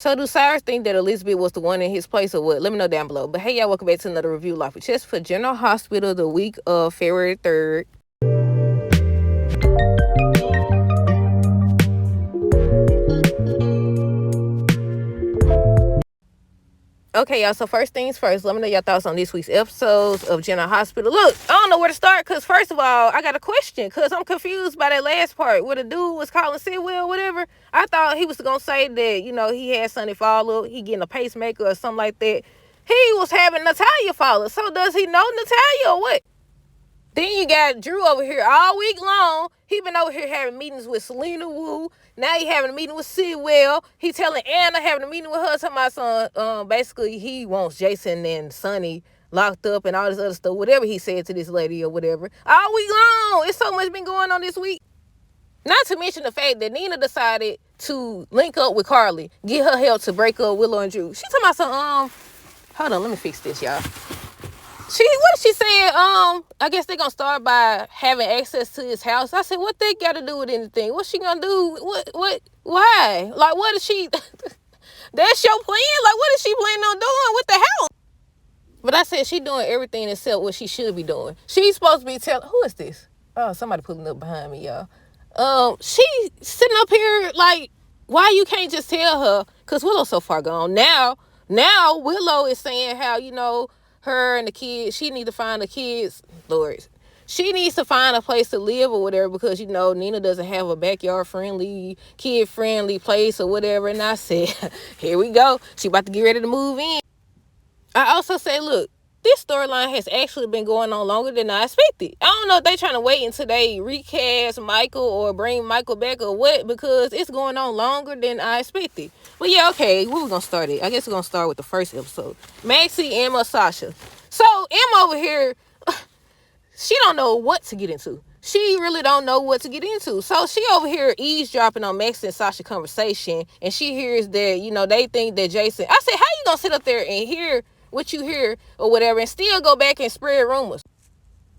So do Cyrus think that Elizabeth was the one in his place or what? Let me know down below. But hey, y'all, welcome back to another review Life with Chess for General Hospital the week of February 3rd. Okay, y'all, so first things first, let me know your thoughts on this week's episodes of General Hospital. Look, I don't know where to start because, first of all, I got a question because I'm confused by that last part where the dude was calling Sidwell or whatever. I thought he was going to say that, he had Sonny follow, he getting a pacemaker or something like that. He was having Natalia follow, so does he know Natalia or what? Then you got Drew over here all week long. He been over here having meetings with Selena Wu. Now he having a meeting with Sidwell. He telling Anna having a meeting with her, talking about some, basically he wants Jason and Sonny locked up and all this other stuff, whatever he said to this lady or whatever. All week long. It's so much been going on this week. Not to mention the fact that Nina decided to link up with Carly, get her help to break up Willow and Drew. She talking about some, hold on, let me fix this, y'all. What she said, I guess they're gonna start by having access to his house. I said, what they gotta do with anything? What's she gonna do? Why? Like, what is she, that's your plan? Like, what is she planning on doing with the house? But I said she doing everything except what she should be doing. She's supposed to be telling, who is this? Oh, somebody pulling up behind me, y'all. She sitting up here like, why you can't just tell her? Cause Willow's so far gone. Now Willow is saying how, her and the kids, she needs to find the kids, Lord. She needs to find a place to live or whatever because, Nina doesn't have a backyard-friendly, kid-friendly place or whatever. And I said, here we go. She about to get ready to move in. I also say, look, this storyline has actually been going on longer than I expected. I don't know if they trying to wait until they recast Michael or bring Michael back or what, because it's going on longer than I expected. But yeah, okay, where we gonna start it? I guess we're gonna start with the first episode. Maxie, Emma, Sasha. So Emma over here, she don't know what to get into. She really don't know what to get into. So she over here eavesdropping on Max and Sasha conversation, and she hears that, they think that Jason. I said, how you gonna sit up there and hear what you hear or whatever and still go back and spread rumors?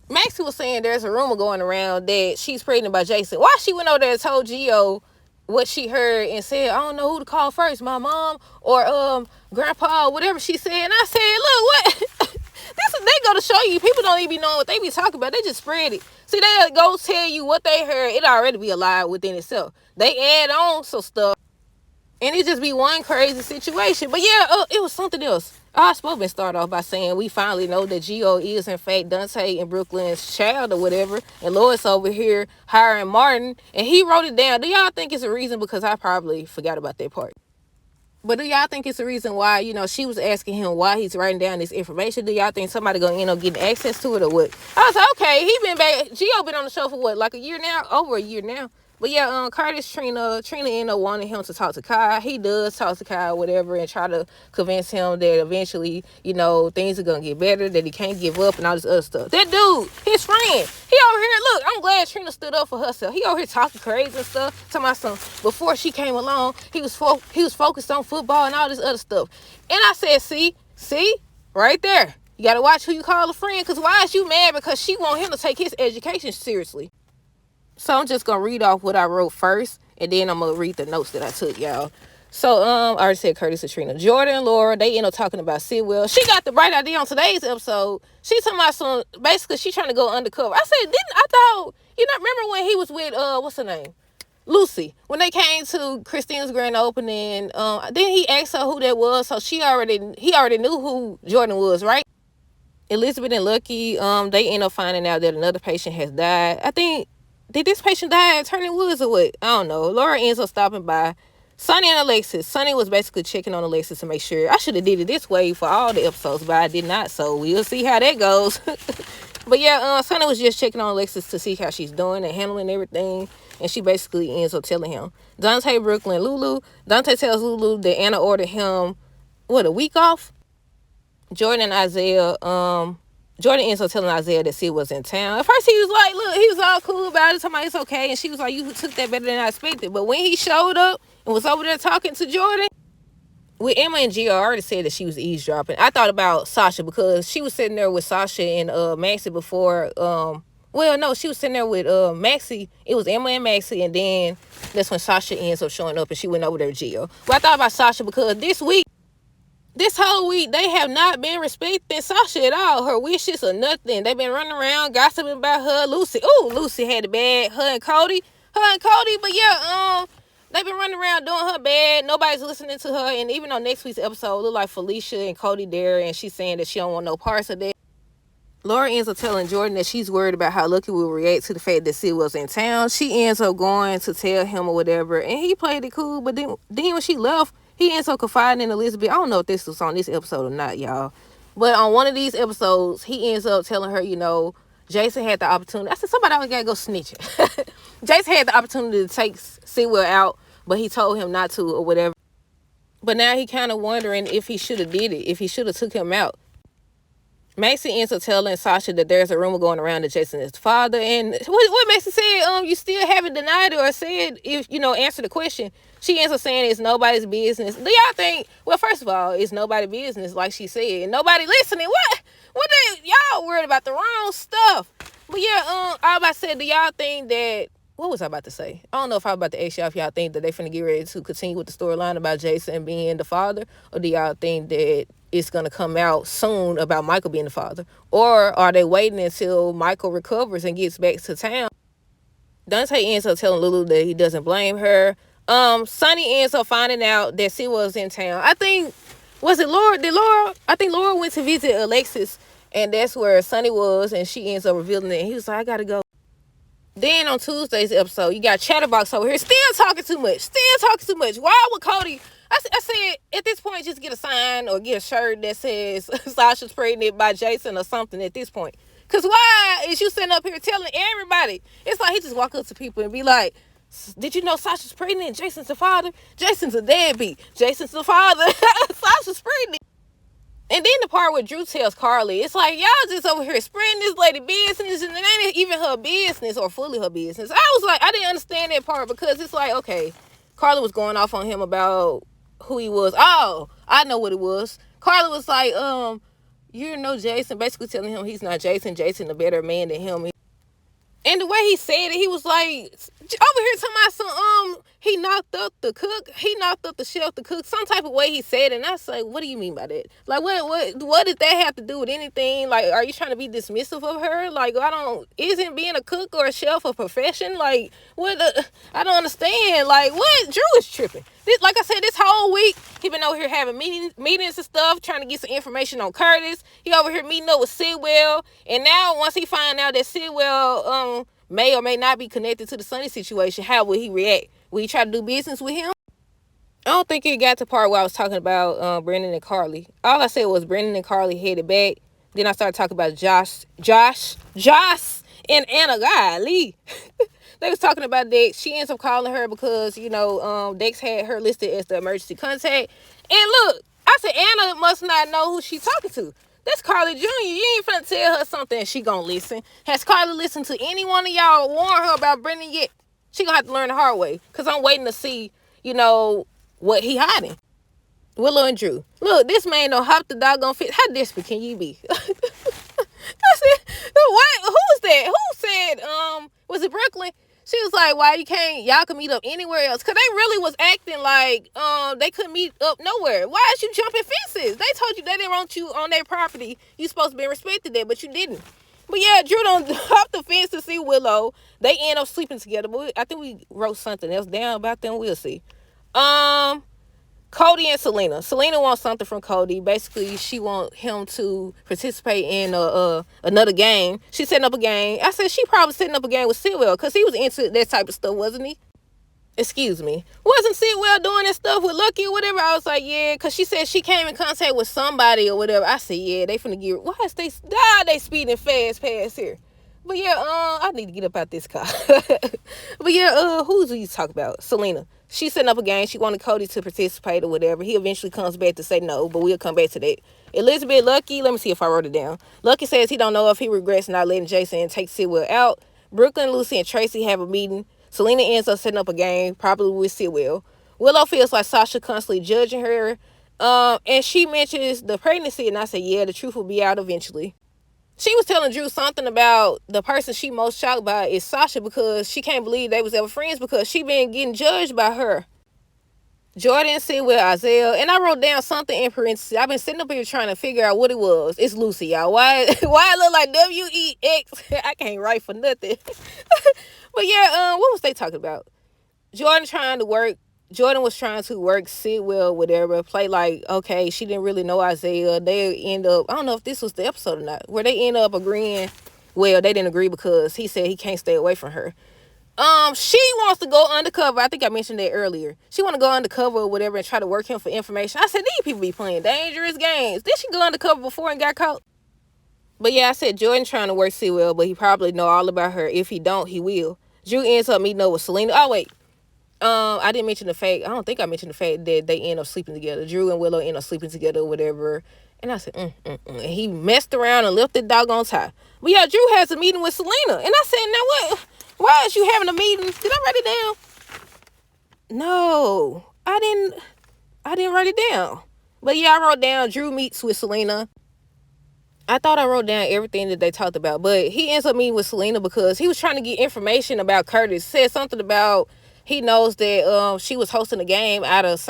Maxie was saying there's a rumor going around that she's pregnant by Jason. Why she went over there and told Gio what she heard and said, I don't know who to call first, my mom or grandpa or whatever she said. And I said, look, what? They go to show you, people don't even know what they be talking about. They just spread it. See, they go tell you what they heard. It already be a lie within itself. They add on some stuff. And it just be one crazy situation. But yeah, it was something else. I was supposed to start off by saying we finally know that Gio is in fact Dante and Brooklyn's child or whatever. And Lois over here hiring Martin. And he wrote it down. Do y'all think it's a reason? Because I probably forgot about that part. But do y'all think it's a reason why, she was asking him why he's writing down this information? Do y'all think somebody gonna end up getting access to it or what? I was like, okay, he been back. Gio been on the show for what, like a year now? Over a year now. But yeah, Curtis, Trina ended up wanting him to talk to Kai. He does talk to Kai or whatever and try to convince him that eventually, things are going to get better, that he can't give up and all this other stuff. That dude, his friend, he over here, look, I'm glad Trina stood up for herself. He over here talking crazy and stuff. Talking about some, before she came along, he was focused on football and all this other stuff. And I said, see, right there. You got to watch who you call a friend, because why is you mad? Because she want him to take his education seriously. So I'm just going to read off what I wrote first, and then I'm going to read the notes that I took, y'all. So, I already said Curtis and Trina. Jordan and Laura, they end up talking about Sidwell. She got the bright idea on today's episode. She talking about some, basically, she trying to go undercover. I said, I thought, remember when he was with, what's her name? Lucy. When they came to Christine's grand opening, then he asked her who that was, so he already knew who Jordan was, right? Elizabeth and Lucky, they end up finding out that another patient has died. I think, did this patient die at Turning Woods or what? I don't know. Laura ends up stopping by Sonny and Alexis. Sonny was basically checking on Alexis to make sure. I should have did it this way for all the episodes, but I did not. So we'll see how that goes. But yeah, Sonny was just checking on Alexis to see how she's doing and handling everything. And she basically ends up telling him. Dante, Brooklyn, Lulu. Dante tells Lulu that Anna ordered him, a week off? Jordan and Isaiah, Jordan ends up telling Isaiah that Sid was in town. At first, he was like, look, he was all cool about it. Somebody, it's okay. And she was like, you took that better than I expected. But when he showed up and was over there talking to Jordan, with Emma and Gia, I already said that she was eavesdropping. I thought about Sasha because she was sitting there with Sasha and Maxie before Well, no, she was sitting there with Maxie. It was Emma and Maxie, and then that's when Sasha ends up showing up, and she went over there to jail. Well, I thought about Sasha because this whole week, they have not been respecting Sasha at all. Her wishes or nothing. They've been running around gossiping about her. Lucy. Ooh, Lucy had it bad. Her and Cody. But yeah, they've been running around doing her bad. Nobody's listening to her. And even on next week's episode, it look like Felicia and Cody there, and she's saying that she don't want no parts of that. Laura ends up telling Jordan that she's worried about how Lucky will react to the fact that Sid was in town. She ends up going to tell him or whatever, and he played it cool. But then when she left, he ends up confiding in Elizabeth. I don't know if this was on this episode or not, y'all. But on one of these episodes, he ends up telling her, Jason had the opportunity. I said, somebody always got to go snitching. Jason had the opportunity to take Sidwell out, but he told him not to or whatever. But now he kind of wondering if he should have did it, if he should have took him out. Maxie ends up telling Sasha that there's a rumor going around that Jason is the father. And what Maxie said, you still haven't denied it or said, answer the question. She ends up saying it's nobody's business. Do y'all think, well, first of all, it's nobody's business, like she said. And nobody listening. Y'all worried about the wrong stuff. But yeah, I was about to say, do y'all think that, what was I about to say? I don't know if I was about to ask y'all if y'all think that they finna get ready to continue with the storyline about Jason being the father, or do y'all think that it's going to come out soon about Michael being the father? Or are they waiting until Michael recovers and gets back to town? Dante ends up telling Lulu that he doesn't blame her. Sonny ends up finding out that Sid was in town. I think, was it Laura? I think Laura went to visit Alexis, and that's where Sonny was, and she ends up revealing it. And he was like, I got to go. Then on Tuesday's episode, you got Chatterbox over here still talking too much. Why would Cody... I said, at this point, just get a sign or get a shirt that says Sasha's pregnant by Jason or something at this point. Because why is you sitting up here telling everybody? It's like he just walk up to people and be like, did you know Sasha's pregnant? Jason's the father. Jason's a deadbeat. Jason's the father. Sasha's pregnant. And then the part where Drew tells Carly, it's like, y'all just over here spreading this lady business, and it ain't even her business or fully her business. I was like, I didn't understand that part, because it's like, okay, Carly was going off on him about who he was. Oh, I know what it was. Carly was like, you know Jason, basically telling him he's not Jason. Jason a better man than him. And the way he said it, he was like, over here talking about some, he knocked up the cook. He knocked up the chef to cook. Some type of way he said it. And I was like, what do you mean by that? Like, what did that have to do with anything? Like, are you trying to be dismissive of her? Like, isn't being a cook or a chef a profession? Like, I don't understand. Like, what? Drew is tripping. Like I said, this whole week, he been over here having meetings and stuff, trying to get some information on Curtis. He over here meeting up with Sidwell. And now, once he find out that Sidwell may or may not be connected to the Sonny situation, how will he react? Will he try to do business with him? I don't think it got to the part where I was talking about Brendan and Carly. All I said was Brendan and Carly headed back. Then I started talking about Josh, and Anna. Golly. They was talking about Dex. She ends up calling her because, Dex had her listed as the emergency contact. And look, I said, Anna must not know who she's talking to. That's Carly Jr. You ain't finna tell her something and she gonna listen. Has Carly listened to any one of y'all or warn her about Brendan yet? She gonna have to learn the hard way. Because I'm waiting to see, what he hiding. Willow and Drew. Look, this man don't hop the doggone fit. How desperate can you be? That's it. What? Who was that? Who said, was it Brooklyn? She was like, why y'all can meet up anywhere else? Because they really was acting like they couldn't meet up nowhere. Why is you jumping fences? They told you they didn't want you on their property. You supposed to be respected there, but you didn't. But yeah, Drew don't hop the fence to see Willow. They end up sleeping together. But I think we wrote something else down about them. We'll see. Cody and Selena. Selena wants something from Cody. Basically, she wants him to participate in another game. She's setting up a game. I said she probably setting up a game with Sidwell because he was into that type of stuff, wasn't he? Excuse me. Wasn't Sidwell doing that stuff with Lucky or whatever? I was like, yeah, because she said she came in contact with somebody or whatever. I said, yeah, they finna get... Why is they speeding fast past here? But yeah, I need to get up out this car. But yeah, who's we talk about? Selena. She's setting up a game. She wanted Cody to participate or whatever. He eventually comes back to say no, but we'll come back to that. Elizabeth, Lucky, let me see if I wrote it down. Lucky says he don't know if he regrets not letting Jason take Sidwell out. Brooklyn, Lucy, and Tracy have a meeting. Selena ends up setting up a game, probably with Sidwell. Willow feels like Sasha constantly judging her. And she mentions the pregnancy, and I say, yeah, the truth will be out eventually. She was telling Drew something about the person she most shocked by is Sasha, because she can't believe they was ever friends because she been getting judged by her. Jordan said with Isaiah, and I wrote down something in parentheses. I've been sitting up here trying to figure out what it was. It's Lucy, y'all. Why it look like WEX? I can't write for nothing. But yeah, what was they talking about? Jordan was trying to work Sidwell, whatever, play like, okay, she didn't really know Isaiah. They end up, I don't know if this was the episode or not, where they end up agreeing. Well, they didn't agree because he said he can't stay away from her. She wants to go undercover. I think I mentioned that earlier. She want to go undercover or whatever and try to work him for information. I said, these people be playing dangerous games. Did she go undercover before and got caught? But yeah, I said Jordan trying to work Sidwell, but he probably know all about her. If he don't, he will. Drew ends up meeting up with Selena. Oh, wait. I didn't mention the fact, I don't think I mentioned the fact that they end up sleeping together. Drew and Willow end up sleeping together or whatever. And I said, And he messed around and left the doggone tie. But yeah, Drew has a meeting with Selena. And I said, now what? Why is you having a meeting? Did I write it down? No, I didn't write it down. But yeah, I wrote down Drew meets with Selena. I thought I wrote down everything that they talked about, but he ends up meeting with Selena because he was trying to get information about Curtis. Said something about he knows that she was hosting a game out of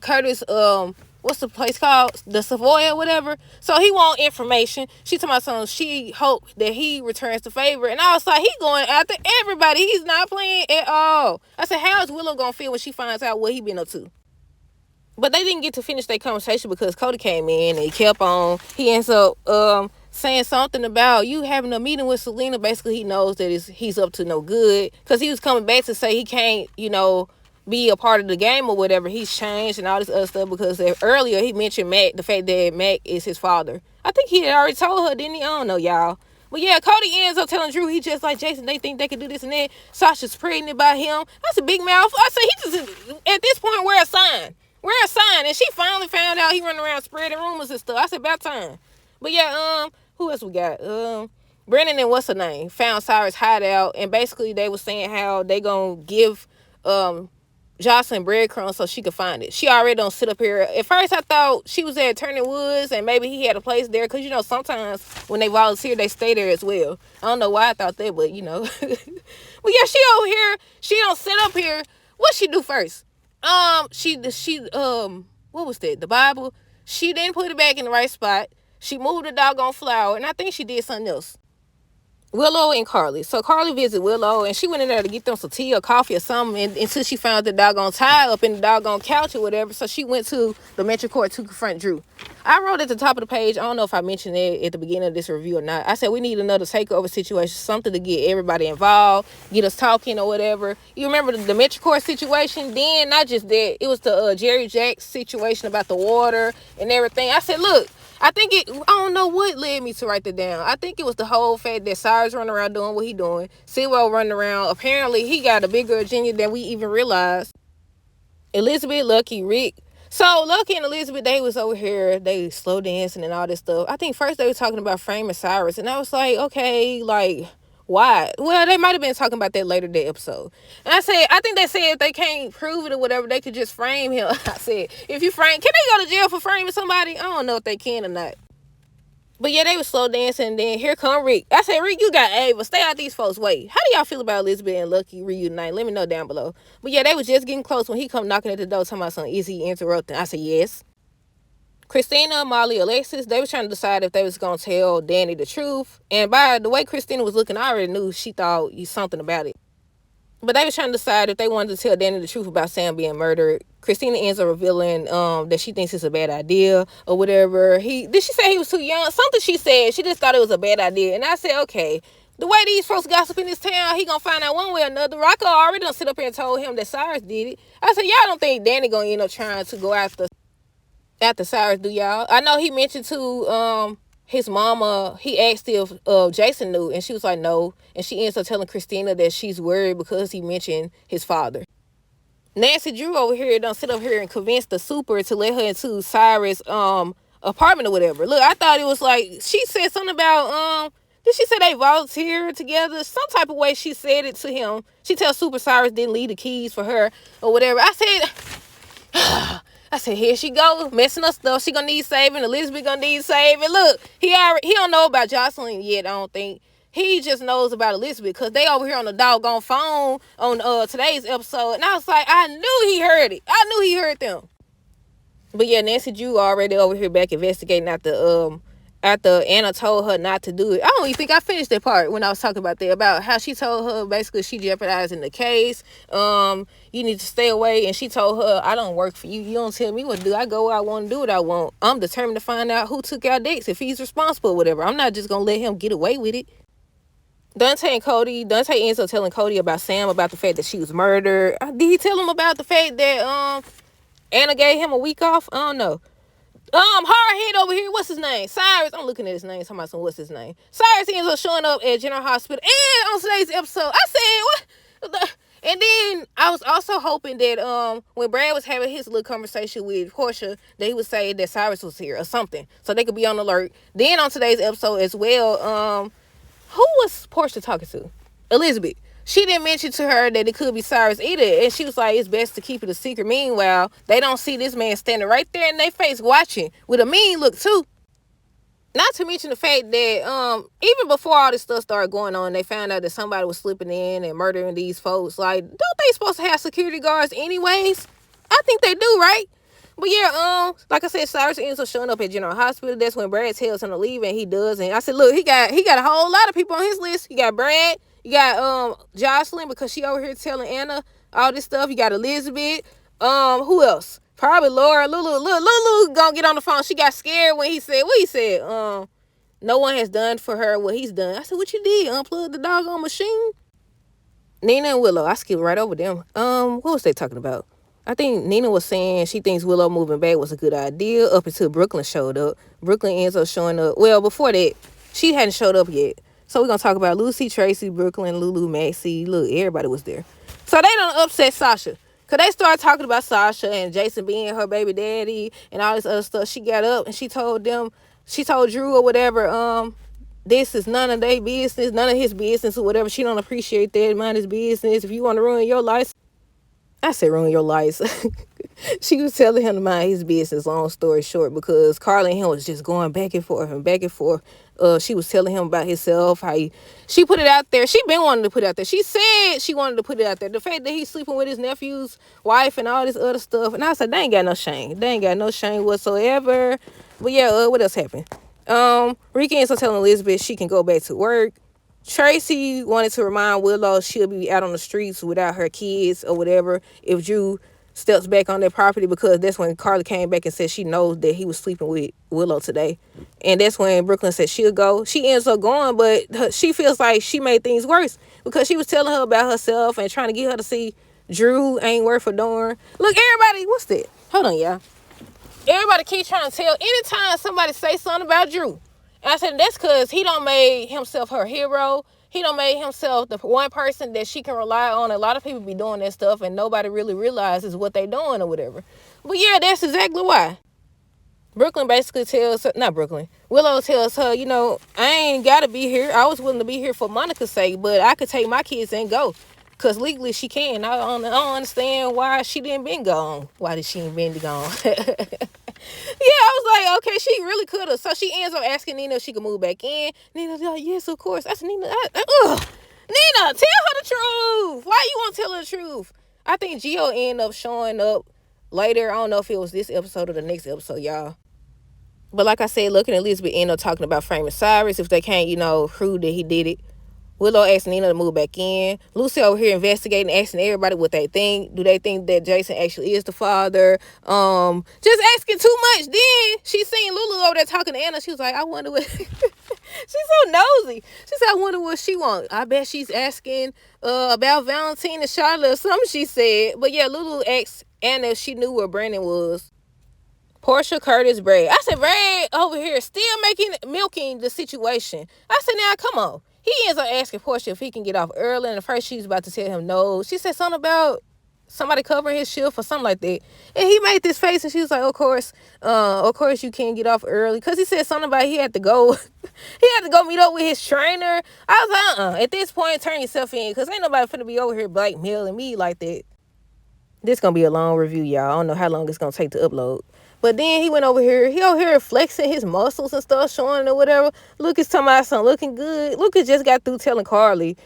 Curtis, what's the place called? The Savoy or whatever. So he want information. She told my son she hoped that he returns the favor. And I was like, he going after everybody. He's not playing at all. I said, how is Willow gonna feel when she finds out what he been up to? But they didn't get to finish their conversation because Cody came in and he kept on. He ends up saying something about you having a meeting with Selena. Basically, he knows that he's up to no good because he was coming back to say he can't, be a part of the game or whatever. He's changed and all this other stuff because earlier he mentioned Mac, the fact that Mac is his father. I think he had already told her, didn't he? I don't know, y'all. But yeah, Cody ends up telling Drew he just like Jason. They think they can do this and that. Sasha's pregnant by him. That's a big mouth. I said he just at this point wear a sign. Wear a sign. And she finally found out he running around spreading rumors and stuff. I said about time. But yeah, who else we got? Brennan and what's her name found Cyrus hideout, and basically they were saying how they gonna give Jocelyn breadcrumbs so she could find it. She already don't sit up here. At first I thought she was at Turning Woods and maybe he had a place there because sometimes when they volunteer they stay there as well. I don't know why I thought that, but but yeah, she over here, she don't sit up here. What she do first? She what was that? The Bible. She didn't put it back in the right spot. She moved the doggone flower, and I think she did something else. Willow and Carly. So Carly visited Willow, and she went in there to get them some tea or coffee or something, and until she found the doggone tie up in the doggone couch or whatever. So she went to the Metro Court to confront Drew. I wrote at the top of the page, I don't know if I mentioned it at the beginning of this review or not. I said we need another takeover situation, something to get everybody involved, get us talking or whatever. You remember the Metro Court situation? Then, not just that, it was the Jerry Jacks situation about the water and everything. I said, look, I don't know what led me to write that down. I think it was the whole fact that Cyrus running around doing what he doing. Sewell running around. Apparently, he got a bigger agenda than we even realized. Elizabeth, Lucky, Rick. So, Lucky and Elizabeth, they was over here. They slow dancing and all this stuff. I think first they were talking about framing Cyrus. And I was like, okay, like, why? Well, they might have been talking about that later that episode. And I think they said if they can't prove it or whatever, they could just frame him. I said, if you frame, can they go to jail for framing somebody? I don't know if they can or not. But yeah, they were slow dancing, and then here come Rick. I said, Rick, you got Ava. Stay out these folks' way. How do y'all feel about Elizabeth and Lucky reuniting? Let me know down below. But yeah, they was just getting close when he come knocking at the door talking about something. Is he interrupting? I said, yes. Christina, Molly, Alexis, they was trying to decide if they was going to tell Danny the truth. And by the way Christina was looking, I already knew she thought something about it. But they was trying to decide if they wanted to tell Danny the truth about Sam being murdered. Christina ends up revealing that she thinks it's a bad idea or whatever. Did she say he was too young? Something she said. She just thought it was a bad idea. And I said, okay, the way these folks gossip in this town, he gonna find out one way or another. Rocco already done sit up here and told him that Cyrus did it. I said, y'all don't think Danny gonna end up trying to go after Cyrus, do y'all? I know he mentioned to his mama, he asked if Jason knew, and she was like, no. And she ends up telling Christina that she's worried because he mentioned his father. Nancy Drew over here done sit up here and convinced the super to let her into Cyrus' apartment or whatever. Look, I thought it was like, she said something about, did she say they volunteered together? Some type of way she said it to him. She tells Super Cyrus didn't leave the keys for her or whatever. I I said, here she go, messing up stuff. She gonna need saving. Elizabeth gonna need saving. Look, he don't know about Jocelyn yet, I don't think. He just knows about Elizabeth because they over here on the doggone phone on today's episode. And I was like, I knew he heard it. I knew he heard them. But yeah, Nancy Drew already over here back investigating after Anna told her not to do it. I don't even think I finished that part when I was talking about that, about how she told her basically she jeopardizing the case. You need to stay away. And she told her, I don't work for you. You don't tell me what to do. I go where I want to do what I want. I'm determined to find out who took our dates, if he's responsible or whatever. I'm not just going to let him get away with it. Dante ends up telling Cody about Sam, about the fact that she was murdered. Did he tell him about the fact that Anna gave him a week off? I don't know. Hardhead over here, what's his name? Cyrus. I'm looking at his name, talking about what's his name. Cyrus ends up showing up at General Hospital. And on today's episode, I said, what? And then I was also hoping that when Brad was having his little conversation with Portia, that he would say that Cyrus was here or something, so they could be on alert. Then on today's episode as well, who was Portia talking to? Elizabeth. She didn't mention to her that it could be Cyrus either. And she was like, it's best to keep it a secret. Meanwhile, they don't see this man standing right there in their face watching with a mean look too. Not to mention the fact that even before all this stuff started going on, they found out that somebody was slipping in and murdering these folks. Like, don't they supposed to have security guards anyways? I think they do, right? But yeah, like I said, Cyrus ends up showing up at General Hospital. That's when Brad tells him to leave, and he does. And I said, look, he got a whole lot of people on his list. You got Brad, you got Jocelyn, because she over here telling Anna all this stuff. You got Elizabeth. Who else? Probably Laura. Lulu gonna get on the phone. She got scared when he said what he said. No one has done for her what he's done. I said, what you did? Unplug the doggone machine? Nina and Willow. I skipped right over them. What was they talking about? I think Nina was saying she thinks Willow moving back was a good idea up until Brooklyn showed up. Brooklyn ends up showing up. Well, before that, she hadn't showed up yet. So we're going to talk about Lucy, Tracy, Brooklyn, Lulu, Maxie. Look, everybody was there. So they done upset Sasha. Because they started talking about Sasha and Jason being her baby daddy and all this other stuff. She got up and she told Drew or whatever, this is none of their business, none of his business or whatever. She don't appreciate that. Mind his business. If you want to ruin your life, I said ruin your life. She was telling him to mind his business, long story short, because Carla and him was just going back and forth and back and forth. She was telling him about herself, she put it out there. She been wanting to put it out there. She said she wanted to put it out there. The fact that he's sleeping with his nephew's wife and all this other stuff. And I said, they ain't got no shame. They ain't got no shame whatsoever. But yeah, what else happened? Rika ends up telling Elizabeth she can go back to work. Tracy wanted to remind Willow she'll be out on the streets without her kids or whatever if Drew steps back on their property, because that's when Carla came back and said she knows that he was sleeping with Willow today. And that's when Brooklyn said she'll go. She ends up going, but she feels like she made things worse because she was telling her about herself and trying to get her to see Drew ain't worth a darn. Look, everybody, what's that? Hold on, y'all. Everybody keep trying to tell, anytime somebody say something about Drew, and I said, that's because he don't made himself her hero. He don't made himself the one person that she can rely on. A lot of people be doing that stuff and nobody really realizes what they doing or whatever. But yeah, that's exactly why. Brooklyn basically tells her, not Brooklyn, Willow tells her, I ain't got to be here. I was willing to be here for Monica's sake, but I could take my kids and go. Because legally she can. I don't understand why she didn't been gone. Why did she ain't been gone? Yeah, I was like, okay, she really could have. So she ends up asking Nina if she could move back in. Nina's like, yes, of course. I said, Nina, Nina, tell her the truth. Why you won't tell her the truth? I think Gio ended up showing up later. I don't know if it was this episode or the next episode, y'all. But like I said, looking at Elizabeth ended up talking about framing Cyrus if they can't, prove that he did it. Willow asked Nina to move back in. Lucy over here investigating, asking everybody what they think. Do they think that Jason actually is the father? Just asking too much. Then she seen Lulu over there talking to Anna. She was like, I wonder what... She's so nosy. She said, I wonder what she wants. I bet she's asking about Valentine and Charlotte or something, she said. But yeah, Lulu asked Anna if she knew where Brandon was. Portia, Curtis, Brad. I said, Brad over here still milking the situation. I said, now, come on. He ends up asking Portia if he can get off early, and at first she's about to tell him no. She said something about somebody covering his shift or something like that. And he made this face, and she was like, of course you can get off early. Because he said something about he had to go. He had to go meet up with his trainer. I was like, At this point, turn yourself in, because ain't nobody finna be over here blackmailing me like that. This gonna be a long review, y'all. I don't know how long it's gonna take to upload. But then he went over here. He over here flexing his muscles and stuff, showing or whatever. Lucas talking about something looking good. Lucas just got through telling Carly,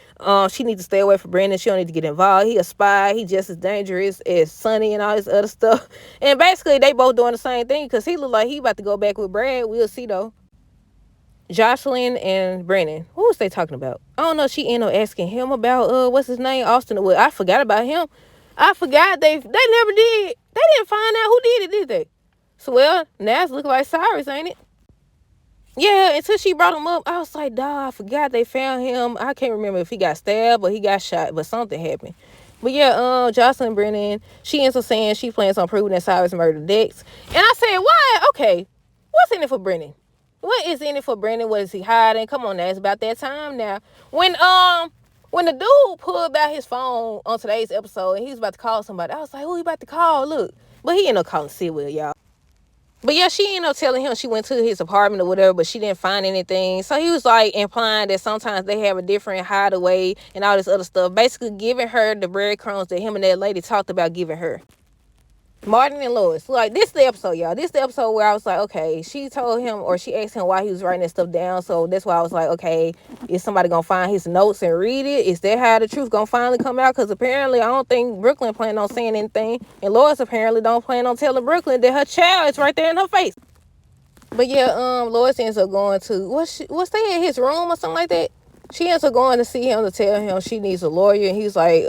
she needs to stay away from Brandon. She don't need to get involved. He a spy. He just as dangerous as Sonny and all this other stuff. And basically, they both doing the same thing because he look like he about to go back with Brad. We'll see though. Jocelyn and Brennan. What was they talking about? I don't know. She ended up asking him about what's his name, Austin or what. I forgot about him. I forgot they never did. They didn't find out who did they? So well, now it's looking like Cyrus, ain't it? Yeah, until she brought him up, I was like, dawg, I forgot they found him. I can't remember if he got stabbed or he got shot, but something happened. But yeah, Jocelyn Brennan, she ends up saying she plans on proving that Cyrus murdered Dex. And I said, why? Okay, what's in it for Brennan? What is in it for Brennan? What is he hiding? Come on now, it's about that time now. When the dude pulled out his phone on today's episode and he was about to call somebody, I was like, who he about to call? Look. But he ended up calling Sidwell, y'all. But yeah, she ended up telling him she went to his apartment or whatever, but she didn't find anything. So he was like implying that sometimes they have a different hideaway and all this other stuff. Basically giving her the breadcrumbs that him and that lady talked about giving her. Martin and Lois. Like, this is the episode, y'all. This is the episode where I was like, okay, she told him or she asked him why he was writing that stuff down. So that's why I was like, okay, is somebody going to find his notes and read it? Is that how the truth going to finally come out? Because apparently I don't think Brooklyn planned on saying anything. And Lois apparently don't plan on telling Brooklyn that her child is right there in her face. But yeah, Lois ends up going to, what's they in his room or something like that? She ends up going to see him to tell him she needs a lawyer. And he's like,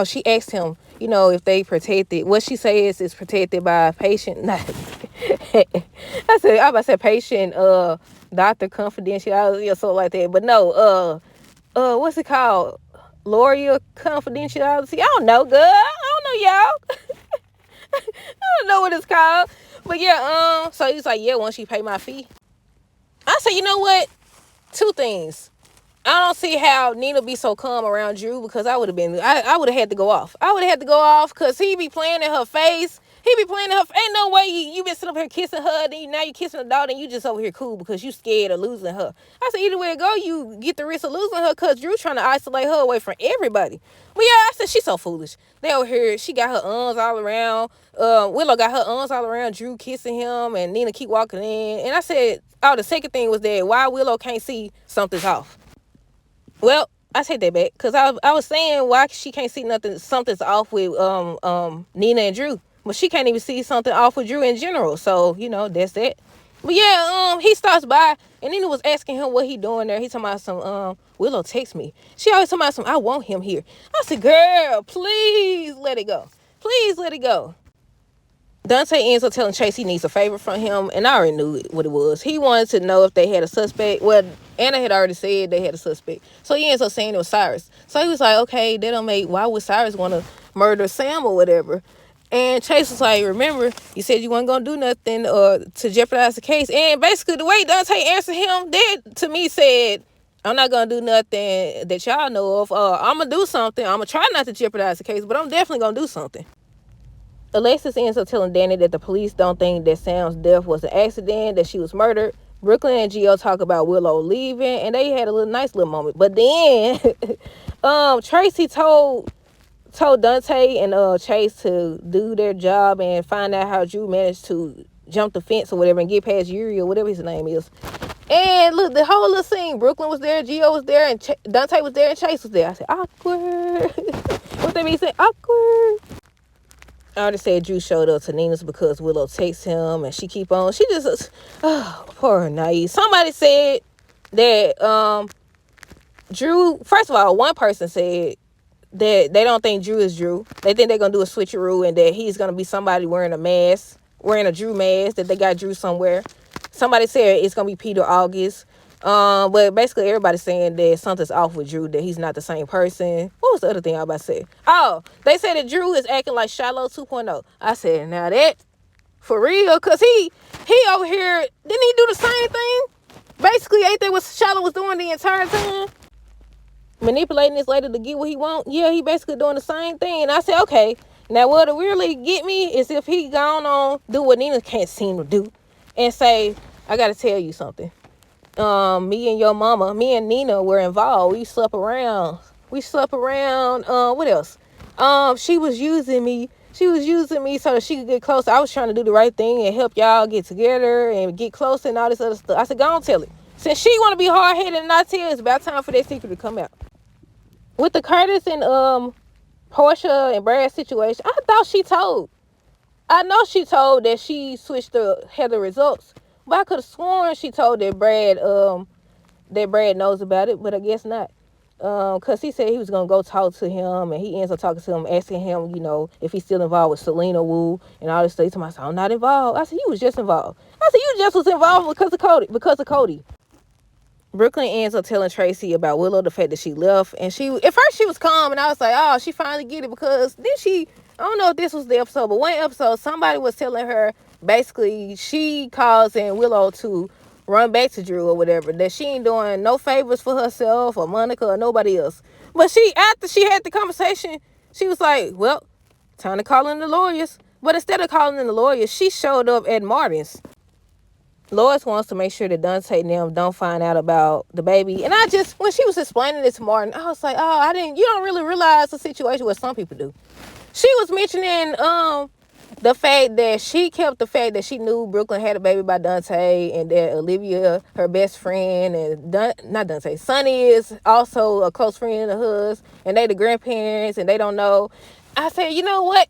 she asked him, if they protected, what she says is protected by a patient. I about to say patient, doctor confidentiality or something like that. But no, what's it called? Lawyer confidentiality? I don't know, girl. I don't know, y'all. I don't know what it's called. But yeah, so he's like, yeah, once you pay my fee. I say, you know what? Two things. I don't see how Nina be so calm around Drew because I would have had to go off. I would have had to go off because he be playing in her face. Ain't no way you been sitting up here kissing her, then now you kissing the daughter and you just over here cool because you scared of losing her. I said, either way it go, you get the risk of losing her because Drew trying to isolate her away from everybody. But yeah, I said, she's so foolish. They over here, she got her arms all around. Willow got her arms all around Drew kissing him and Nina keep walking in. And I said, the second thing was that why Willow can't see something's off. Well, I take that back because I was saying why she can't see something's off with Nina and Drew, but she can't even see something off with Drew in general. So that's that. But yeah, he stops by and Nina was asking him what he doing there. He talking about some Willow text me. She always talking about some I want him here. I said, girl, please let it go. Please let it go. Dante ends up telling Chase he needs a favor from him, and I already knew what it was. He wanted to know if they had a suspect. Well, Anna had already said they had a suspect. So he ends up saying it was Cyrus. So he was like, okay, why would Cyrus want to murder Sam or whatever? And Chase was like, remember, you said you weren't going to do nothing to jeopardize the case. And basically the way Dante answered him, that to me said, I'm not going to do nothing that y'all know of. I'm going to do something. I'm going to try not to jeopardize the case, but I'm definitely going to do something. Alexis ends up telling Danny that the police don't think that Sam's death was an accident, that she was murdered. Brooklyn and Gio talk about Willow leaving, and they had a nice little moment. But then, Tracy told Dante and Chase to do their job and find out how Drew managed to jump the fence or whatever and get past Yuri or whatever his name is. And look, the whole little scene, Brooklyn was there, Gio was there, and Dante was there, and Chase was there. I said, awkward. What that mean? Say awkward. I already said Drew showed up to Nina's because Willow takes him and she keep on. She just, poor naive. Somebody said that Drew, first of all, one person said that they don't think Drew is Drew. They think they're going to do a switcheroo and that he's going to be somebody wearing a Drew mask, that they got Drew somewhere. Somebody said it's going to be Peter August. But basically everybody's saying that something's off with Drew, that he's not the same person. What was the other thing I was about to say? Oh, they said that Drew is acting like Shiloh 2.0. I said, now that, for real, because he over here, didn't he do the same thing? Basically, ain't that what Shiloh was doing the entire time? Manipulating this lady to get what he want? Yeah, he basically doing the same thing. And I said, okay, now what'll really get me is if he gone on, do what Nina can't seem to do, and say, I got to tell you something. Me and your mama, me and Nina were involved. We slept around. What else? She was using me She was using me so that she could get closer. I was trying to do the right thing and help y'all get together and get closer and all this other stuff. I said, go on, tell it. Since she want to be hard-headed and not tell, it's about time for that secret to come out. With the Curtis and Portia and Brad situation, I thought she told. I know she told that she switched the Heather results, but I could have sworn she told that Brad knows about it, but I guess not. Cause he said he was gonna go talk to him, and he ends up talking to him, asking him, if he's still involved with Selena Wu and all this stuff. He told me, I said, I'm not involved. I said, you was just involved. I said, you just was involved because of Cody. Brooklyn ends up telling Tracy about Willow, the fact that she left, and at first she was calm, and I was like, oh, she finally get it, because then I don't know if this was the episode, but one episode, somebody was telling her, basically, she causing Willow to run back to Drew or whatever, that she ain't doing no favors for herself or Monica or nobody else. But after she had the conversation, she was like, well, time to call in the lawyers. But instead of calling in the lawyers, she showed up at Martin's. Lois wants to make sure that Dante and them don't find out about the baby. And when she was explaining this to Martin, I was like, oh, you don't really realize the situation, what some people do. She was mentioning the fact that she kept the fact that she knew Brooklyn had a baby by Dante, and that Olivia, her best friend, and not Dante, Sonny is also a close friend of hers, and they the grandparents, and they don't know. I said, you know what?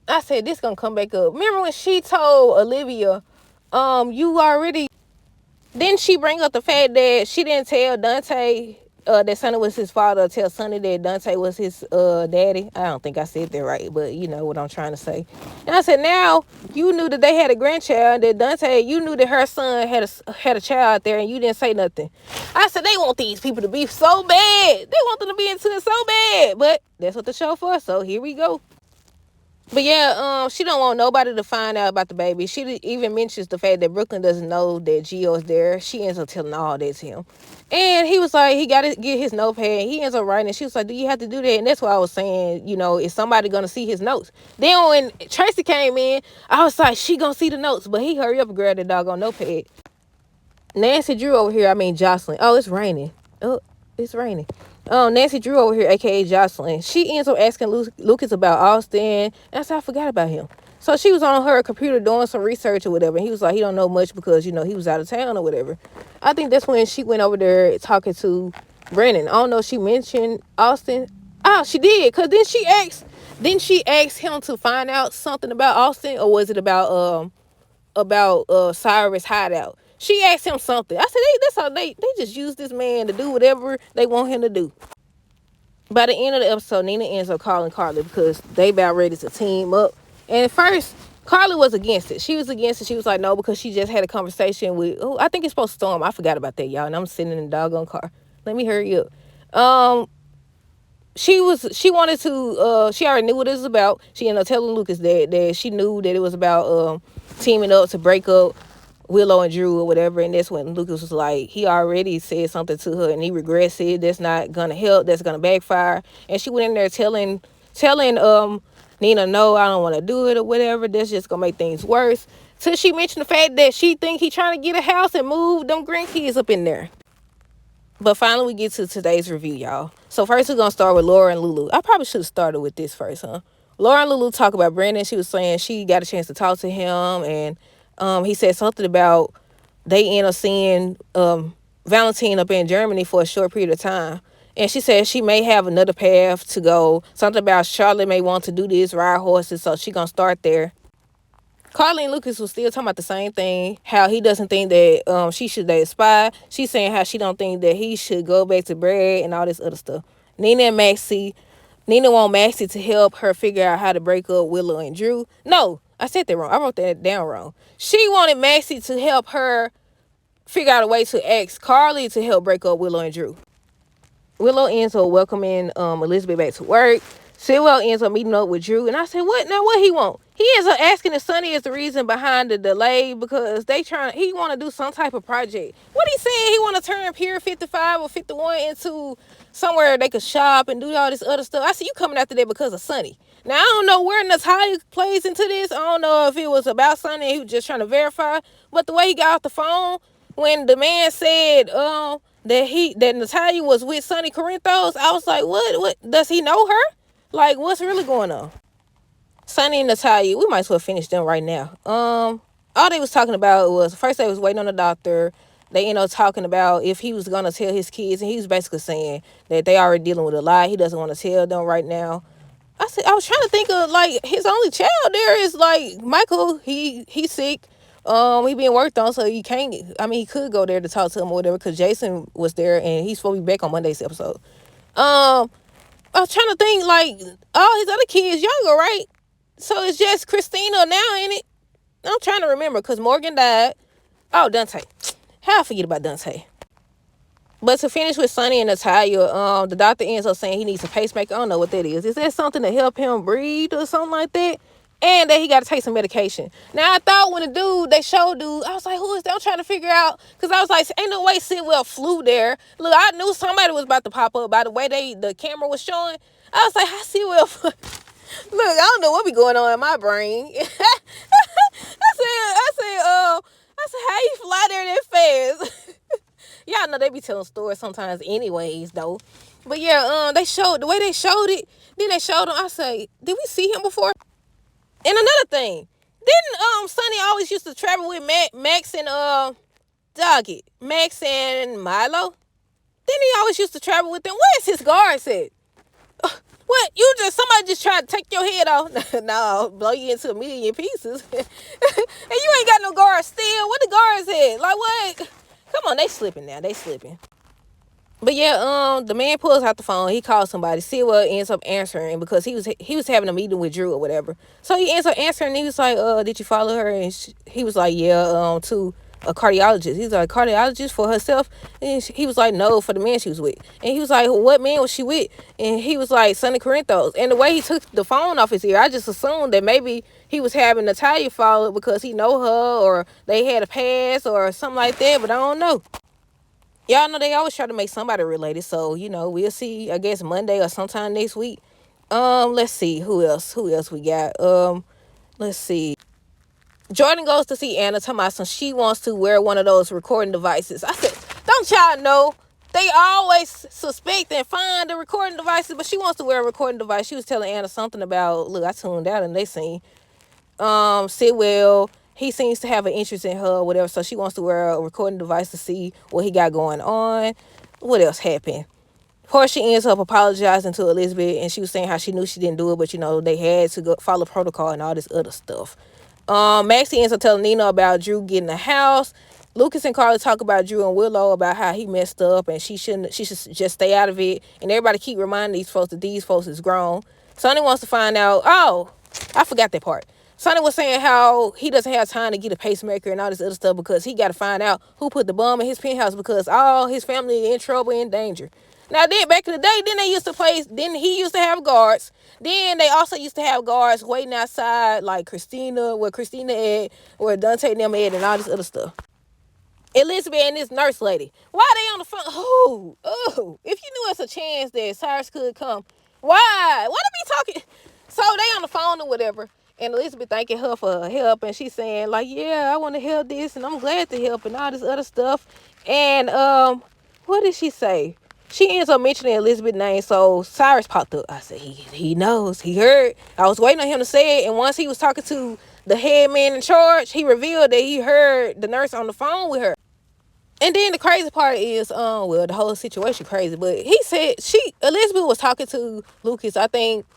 I said, this gonna come back up. Remember when she told Olivia, didn't she bring up the fact that she didn't tell Dante that Sonny was his father, tell Sonny that Dante was his daddy? I don't think I said that right, but you know what I'm trying to say. And I said, now you knew that they had a grandchild, that Dante, you knew that her son had a child out there, and you didn't say nothing. I said, they want these people to be so bad. They want them to be into it so bad, but that's what the show for, so here we go. But yeah, she don't want nobody to find out about the baby. She even mentions the fact that Brooklyn doesn't know that Gio's there. She ends up telling all that to him. And he was like, he got to get his notepad. He ends up writing. She was like, do you have to do that? And that's what I was saying, is somebody going to see his notes? Then when Tracy came in, I was like, she going to see the notes. But he hurry up and grabbed the doggone notepad. Nancy Drew over here, Jocelyn. Oh, it's raining. Nancy Drew over here, aka Jocelyn, she ends up asking Lucas about Austin, and I said, I forgot about him. So she was on her computer doing some research or whatever, and he was like, he don't know much because, he was out of town or whatever. I think that's when she went over there talking to Brennan. I don't know if she mentioned Austin. Oh, she did, because didn't she ask him to find out something about Austin, or was it about Cyrus' hideout? She asked him something. I said, that's how they just use this man to do whatever they want him to do. By the end of the episode, Nina ends up calling Carly because they about ready to team up. And at first, Carly was against it. She was against it. She was like, no, because she just had a conversation with, I think it's supposed to storm. I forgot about that, y'all. And I'm sitting in the doggone car. Let me hurry up. She wanted to, she already knew what it was about. She ended up telling Lucas that she knew that it was about teaming up to break up Willow and Drew or whatever. And that's when Lucas was like, he already said something to her and he regrets it. That's not gonna help. That's gonna backfire. And she went in there telling Nina, no, I don't want to do it or whatever. That's just gonna make things worse. Till she mentioned the fact that she think he trying to get a house and move them grandkids up in there. But finally, we get to today's review, y'all. So first, we're going to start with Laura and Lulu. I probably should have started with this first, huh? Laura and Lulu talk about Brandon. She was saying she got a chance to talk to him. And he said something about they end up seeing Valentine up in Germany for a short period of time. And she said she may have another path to go. Something about Charlotte may want to do this, ride horses. So she going to start there. Carly and Lucas was still talking about the same thing, how he doesn't think that she should date a spy. She's saying how she don't think that he should go back to Brad and all this other stuff. Nina want Maxie to help her figure out how to break up Willow and Drew. No, I said that wrong. I wrote that down wrong. She wanted Maxie to help her figure out a way to ask Carly to help break up Willow and Drew. Willow ends up welcoming Elizabeth back to work. Sitwell ends up meeting up with Drew. And I said, what? Now, what he want? He ends up asking if Sonny is the reason behind the delay because he want to do some type of project. What he saying? He want to turn Pier 55 or 51 into somewhere they could shop and do all this other stuff. I said, you coming after that because of Sonny. Now, I don't know where Natalia plays into this. I don't know if it was about Sonny and he was just trying to verify. But the way he got off the phone, when the man said that Natalia was with Sonny Corinthos, I was like, what? Does he know her? Like, what's really going on? Sonny and Natalia, we might as well finish them right now. All they was talking about was first they was waiting on the doctor. They talking about if he was gonna tell his kids, and he was basically saying that they already dealing with a lie. He doesn't want to tell them right now. I was trying to think of like his only child there is like Michael. He's sick. He being worked on, so he can't. I mean, he could go there to talk to him or whatever because Jason was there and he's supposed to be back on Monday's episode. I was trying to think like all his other kids younger, right? So it's just Christina now, ain't it? I'm trying to remember because Morgan died. Oh, Dante. How I forget about Dante? But to finish with Sonny and Natalia, the doctor ends up saying he needs a pacemaker. I don't know what that is. Is that something to help him breathe or something like that? And that he got to take some medication. Now, I thought when they showed dude, I was like, who is that? I'm trying to figure out. Because I was like, ain't no way Sidwell flew there. Look, I knew somebody was about to pop up by the way the camera was showing. I was like, how Sidwell flew? Look, I don't know what be going on in my brain. I said, how you fly there that fast? Y'all know they be telling stories sometimes anyways, though. But yeah, they showed, the way they showed it, then they showed him, I say, did we see him before? And another thing, didn't Sonny always used to travel with Max and Doggy? Max and Milo? Didn't he always used to travel with them? Where's his guards at? What? Somebody just tried to take your head off? No, blow you into a million pieces. And you ain't got no guards still. What the guards at? Like what? Come on, they slipping now. They slipping. But yeah, the man pulls out the phone. He calls somebody. Sewell ends up answering because he was having a meeting with Drew or whatever. So he ends up answering. And he was like, did you follow her? And he was like, yeah, to a cardiologist. He's like, cardiologist for herself? And he was like, no, for the man she was with. And he was like, what man was she with? And he was like, Sonny Corinthos. And the way he took the phone off his ear, I just assumed that maybe he was having Natalia follow because he know her or they had a pass or something like that. But I don't know. Y'all know they always try to make somebody related. So, we'll see, I guess, Monday or sometime next week. Let's see. Who else we got? Let's see. Jordan goes to see Anna Thomason. She wants to wear one of those recording devices. I said, don't y'all know? They always suspect and find the recording devices, but she wants to wear a recording device. She was telling Anna something about, look, I tuned out and they seen Sidwell, he seems to have an interest in her or whatever, so she wants to wear a recording device to see what he got going on. What else happened? Portia ends up apologizing to Elizabeth, and she was saying how she knew she didn't do it, but they had to go follow protocol and all this other stuff. Maxie ends up telling Nina about Drew getting a house. Lucas and Carly talk about Drew and Willow about how he messed up and she should just stay out of it. And everybody keep reminding these folks that these folks is grown. Sonny wants to find out. Oh, I forgot that part. Sonny was saying how he doesn't have time to get a pacemaker and all this other stuff because he got to find out who put the bomb in his penthouse because all his family in trouble and in danger. Now, then, back in the day, then he used to have guards. Then they also used to have guards waiting outside, like where Christina at, where Dante and them at, and all this other stuff. Elizabeth and this nurse lady. Why are they on the phone? Oh, if you knew it's a chance that Cyrus could come, why? What are we talking? So they on the phone or whatever, and Elizabeth thanking her for her help, and she's saying, like, yeah, I want to help this, and I'm glad to help, and all this other stuff. And, what did she say? She ends up mentioning Elizabeth's name, so Cyrus popped up. I said, he knows, he heard. I was waiting on him to say it, and once he was talking to the head man in charge, he revealed that he heard the nurse on the phone with her. And then the crazy part is, the whole situation crazy, but he said Elizabeth was talking to Lucas. I think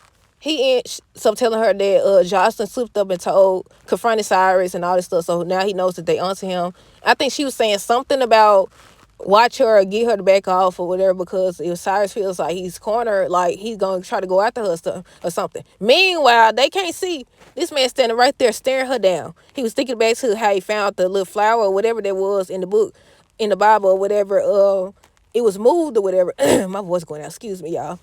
he ends up telling her that Jocelyn slipped up and confronted Cyrus and all this stuff, so now he knows that they onto him. I think she was saying something about watch her or get her to back off or whatever, because if Cyrus feels like he's cornered, like he's going to try to go after her stuff or something. Meanwhile, they can't see this man standing right there staring her down. He was thinking back to how he found the little flower or whatever that was in the book, in the Bible or whatever. It was moved or whatever. My voice going out. Excuse me, y'all.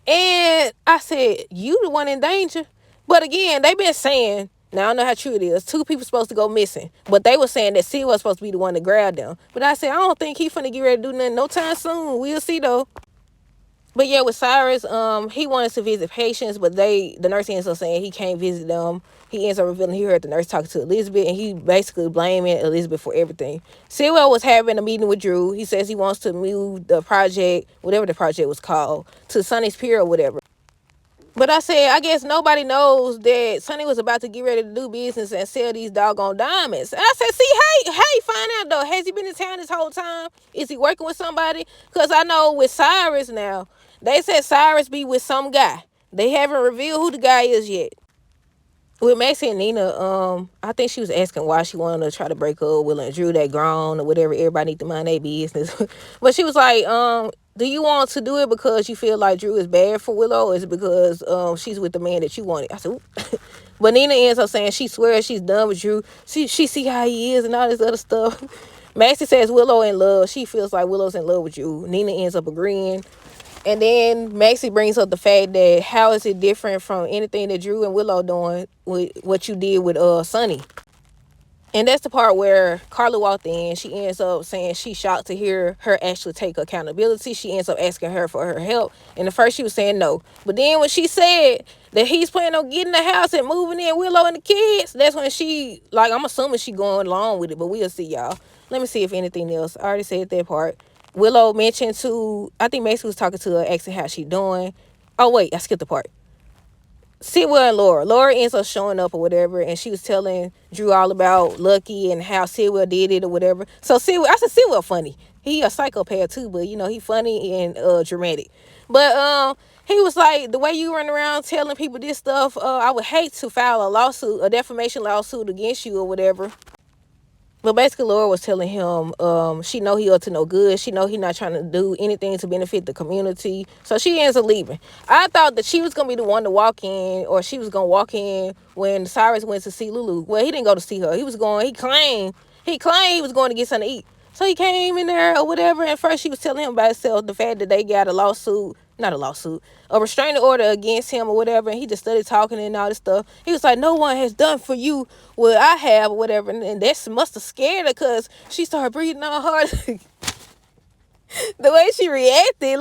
And I said, you the one in danger. But again, they been saying, now I don't know how true it is, 2 people supposed to go missing. But they were saying that C was supposed to be the one to grab them. But I said, I don't think he finna get ready to do nothing no time soon. We'll see though. But yeah, with Cyrus, he wanted to visit patients, but the nurse ends up saying he can't visit them. He ends up revealing he heard the nurse talking to Elizabeth, and he basically blaming Elizabeth for everything. Sewell was having a meeting with Drew. He says he wants to move the project, whatever the project was called, to Sonny's Pier or whatever. But I said, I guess nobody knows that Sonny was about to get ready to do business and sell these doggone diamonds. And I said, see, hey, find out though. Has he been in town this whole time? Is he working with somebody? Because I know with Cyrus now, they said Cyrus be with some guy. They haven't revealed who the guy is yet. With Maxie and Nina, I think she was asking why she wanted to try to break up with Will and Drew, that grown or whatever. Everybody need to mind their business. But she was like, do you want to do it because you feel like Drew is bad for Willow, or is it because she's with the man that you wanted? I said, but Nina ends up saying she swears she's done with Drew. She see how he is and all this other stuff. Maxie says Willow in love. She feels like Willow's in love with Drew. Nina ends up agreeing. And then Maxie brings up the fact that how is it different from anything that Drew and Willow doing with what you did with Sonny. And that's the part where Carla walked in. She ends up saying she's shocked to hear her actually take accountability. She ends up asking her for her help. And at first she was saying no. But then when she said that he's planning on getting the house and moving in Willow and the kids, that's when she, like, I'm assuming she going along with it. But we'll see, y'all. Let me see if anything else. I already said that part. Willow mentioned to, I think Macy was talking to her, asking how she doing. Oh, wait, I skipped the part. Sitwell and Laura. Laura ends up showing up or whatever, and she was telling Drew all about Lucky and how Sitwell did it or whatever. So Sitwell, I said Sitwell funny. He a psychopath too, but you know he funny and dramatic. But he was like, the way you run around telling people this stuff, I would hate to file a lawsuit, a defamation lawsuit against you or whatever. But basically, Laura was telling him she know he up to no good. She know he not trying to do anything to benefit the community. So she ends up leaving. I thought that she was going to be the one to walk in, or she was going to walk in when Cyrus went to see Lulu. Well, he didn't go to see her. He claimed he was going to get something to eat. So he came in there or whatever. And first she was telling him about himself, the fact that they got a restraining order against him or whatever. And he just started talking and all this stuff. He was like, no one has done for you what I have or whatever. And that must have scared her because she started breathing all hard. The way she reacted,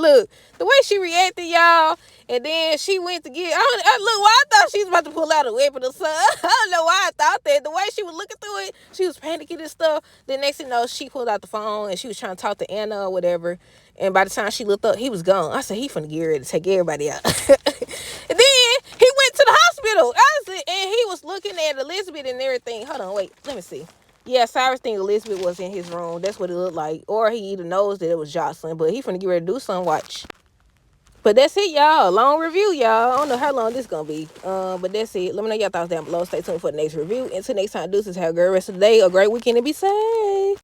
y'all. And then she went to get, I thought she was about to pull out a weapon or something. I don't know why I thought that. The way she was looking through it, she was panicking and stuff. Then next thing you know, she pulled out the phone and she was trying to talk to Anna or whatever. And by the time she looked up, he was gone. I said, he finna get ready to take everybody out. And then he went to the hospital. And he was looking at Elizabeth and everything. Hold on, wait, let me see. Yeah, Cyrus think Elizabeth was in his room. That's what it looked like. Or he either knows that it was Jocelyn, but he finna get ready to do something. Watch. But that's it, y'all. A long review, y'all. I don't know how long this gonna be. But that's it. Let me know y'all thoughts down below. Stay tuned for the next review. Until next time, deuces. Have a great rest of the day, a great weekend, and be safe.